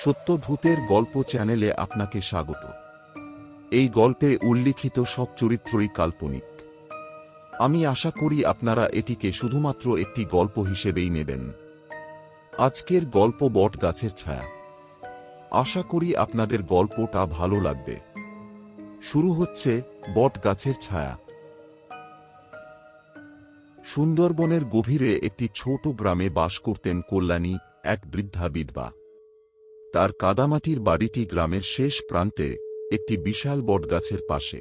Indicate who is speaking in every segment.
Speaker 1: সত্য ভূতের গল্প চ্যানেলে আপনাকে স্বাগত। এই গল্পে উল্লিখিত সব চরিত্রই কাল্পনিক। আমি আশা করি আপনারা এটিকে শুধুমাত্র একটি গল্প হিসেবেই নেবেন। আজকের গল্প বটগাছের ছায়া। আশা করি আপনাদের গল্পটা ভালো লাগবে। শুরু হচ্ছে বটগাছের ছায়া। সুন্দরবনের গভীরে একটি ছোট গ্রামে বাস করতেন কল্যাণী, এক বৃদ্ধা বিধবা। তার কাদামাটির বাড়িটি গ্রামের শেষ প্রান্তে, একটি বিশাল বটগাছের পাশে।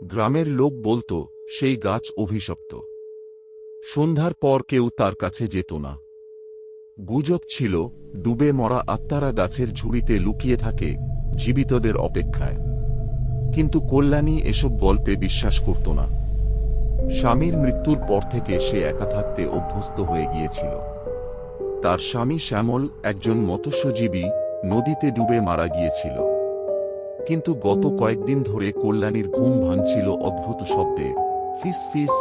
Speaker 1: গ্রামের লোক বলতো সেই গাছ অভিশপ্ত। সন্ধ্যার পর কেউ তার কাছে যেত না। গুজব ছিল ডুবে মরা আত্মারা গাছের ঝুড়িতে লুকিয়ে থাকে জীবিতদের অপেক্ষায়। কিন্তু কল্যাণী এসব গল্পে বিশ্বাস করত না। স্বামীর মৃত্যুর পর থেকে সে একা থাকতে অভ্যস্ত হয়ে গিয়েছিল। তার স্বামী শ্যামল একজন মৎস্যজীবী, নদীতে ডুবে মারা গিয়েছিল। কিন্তু গত কয়েকদিন ধরে কল্যাণীর ঘুম ভাঙছিল অদ্ভুত শব্দে, ফিস ফিস,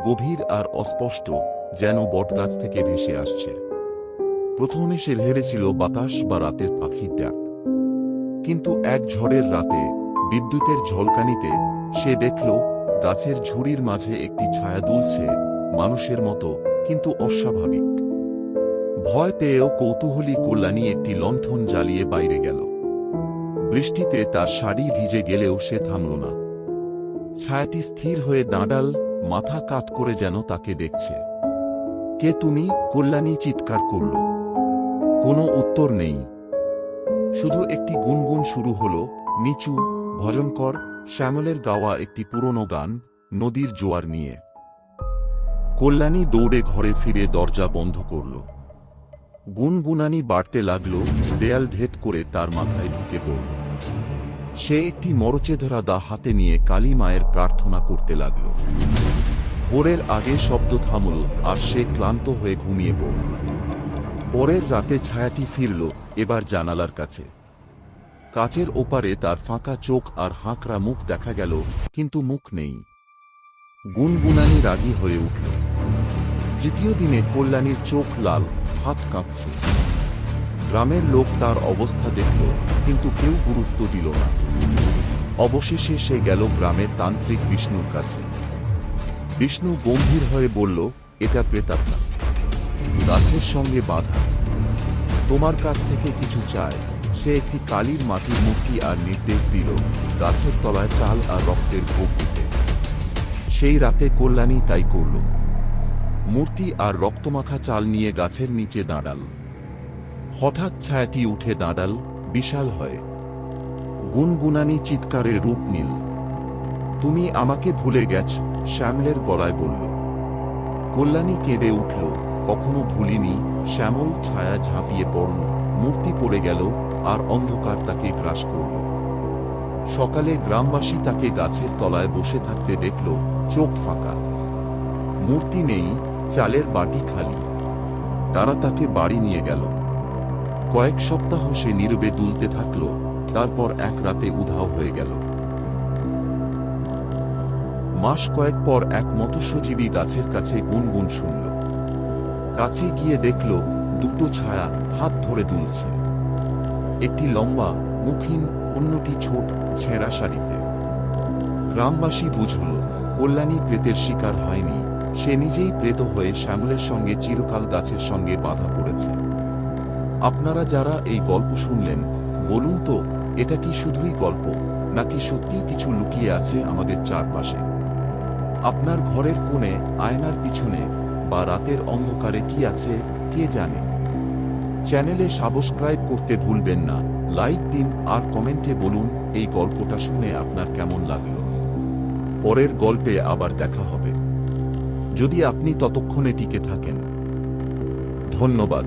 Speaker 1: গভীর আর অস্পষ্ট, যেন বটগাছ থেকে ভেসে আসছে। প্রথমে সে ভেবেছিল বাতাস বা রাতের পাখির ডাক। কিন্তু এক ঝড়ের রাতে বিদ্যুতের ঝলকানিতে সে দেখল গাছের ঝুড়ির মাঝে একটি ছায়া দুলছে, মানুষের মতো কিন্তু অস্বাভাবিক। ভয় পেয়েও কৌতূহলী কল্যাণী একটি লণ্ঠন জ্বালিয়ে বাইরে গেল। বৃষ্টিতে তার শাড়ি ভিজে গেলেও সে থামল না। ছায়াটি স্থির হয়ে দাঁড়াল, মাথা কাত করে যেন তাকে দেখছে। কে তুমি? কল্যাণী চিৎকার করল। কোনো উত্তর নেই। শুধু একটি গুনগুন শুরু হল, নিচু, ভজনকর, শ্যামলের গাওয়া একটি পুরনো গান, নদীর জোয়ার নিয়ে। কল্যাণী দৌড়ে ঘরে ফিরে দরজা বন্ধ করল। গুনগুনানি বাড়তে লাগল, দেয়াল ভেদ করে তার মাথায় ঢুকে পড়ল। সে একটি মরচে ধরা দা হাতে নিয়ে কালী মায়ের প্রার্থনা করতে লাগল। ভোরের আগে শব্দ থামল আর সে ক্লান্ত হয়ে ঘুমিয়ে পড়ল। পরের রাতে ছায়াটি ফিরল, এবার জানালার কাছে। কাচের ওপারে তার ফাঁকা চোখ আর হাঁকড়া মুখ দেখা গেল, কিন্তু মুখ নেই। গুনগুনানি রাগী হয়ে উঠল। তৃতীয় দিনে কল্যাণীর চোখ লাল, হাত কাঁপছে। গ্রামের লোক তার অবস্থা দেখল, কিন্তু কেউ গুরুত্ব দিল না। অবশেষে সে গেল গ্রামের তান্ত্রিক বিষ্ণুর কাছে। বিষ্ণু গম্ভীর হয়ে বলল, এটা প্রেতাত্মা, গাছের সঙ্গে বাঁধা। তোমার কাছ থেকে কিছু চায়। সে একটি কালির মাটির মূর্তি আর নির্দেশ দিল গাছের তলায় চাল আর রক্তের ভোগ দিতে। সেই রাতে কল্যাণী তাই করল। মূর্তি আর রক্তমাখা চাল নিয়ে গাছের নিচে দাঁড়াল। হঠাৎ ছায়াটি উঠে দাঁড়াল, বিশাল হয়ে। গুনগুনানি চিৎকারে রূপ নিল। তুমি আমাকে ভুলে গেছ, শ্যামলের গলায় বলল। কল্যাণী কেঁদে উঠল, কখনো ভুলিনি। শ্যামল। ছায়া ঝাঁপিয়ে পড়ল, মূর্তি পড়ে গেল, আর অন্ধকার তাকে গ্রাস করল। সকালে গ্রামবাসী তাকে গাছের তলায় বসে থাকতে দেখল, চোখ ফাঁকা। মূর্তি নেই, চালের বাটি খালি। তারা তাকে বাড়ি নিয়ে গেল। কয়েক সপ্তাহ সে নীরবে দুলতে থাকল, তারপর এক রাতে উধাও হয়ে গেল। মাস কয়েক পর এক মৎস্যজীবী গাছের কাছে গুনগুন শুনল। কাছে গিয়ে দেখল দুটো ছায়া হাত ধরে দুলছে। একটি লম্বা, মুখহীন, অন্যটি ছোট, ছেঁড়া শাড়িতে। গ্রামবাসী বুঝল কল্যাণী প্রেতের শিকার হয়নি, সে নিজেই প্রেত হয়ে শ্যামলের সঙ্গে চিরকাল গাছের সঙ্গে বাঁধা পড়েছে। আপনারা যারা এই গল্প শুনলেন, বলুন তো, এটা কি শুধুই গল্প, নাকি সত্যিই কিছু লুকিয়ে আছে আমাদের চারপাশে? আপনার ঘরের কোণে, আয়নার পিছনে, বা রাতের অন্ধকারে কি আছে কে জানে? চ্যানেলে সাবস্ক্রাইব করতে ভুলবেন না, লাইক দিন আর কমেন্টে বলুন এই গল্পটা শুনে আপনার কেমন লাগলো। পরের গল্পে আবার দেখা হবে, যদি আপনি ততক্ষণে টিকে থাকেন। ধন্যবাদ।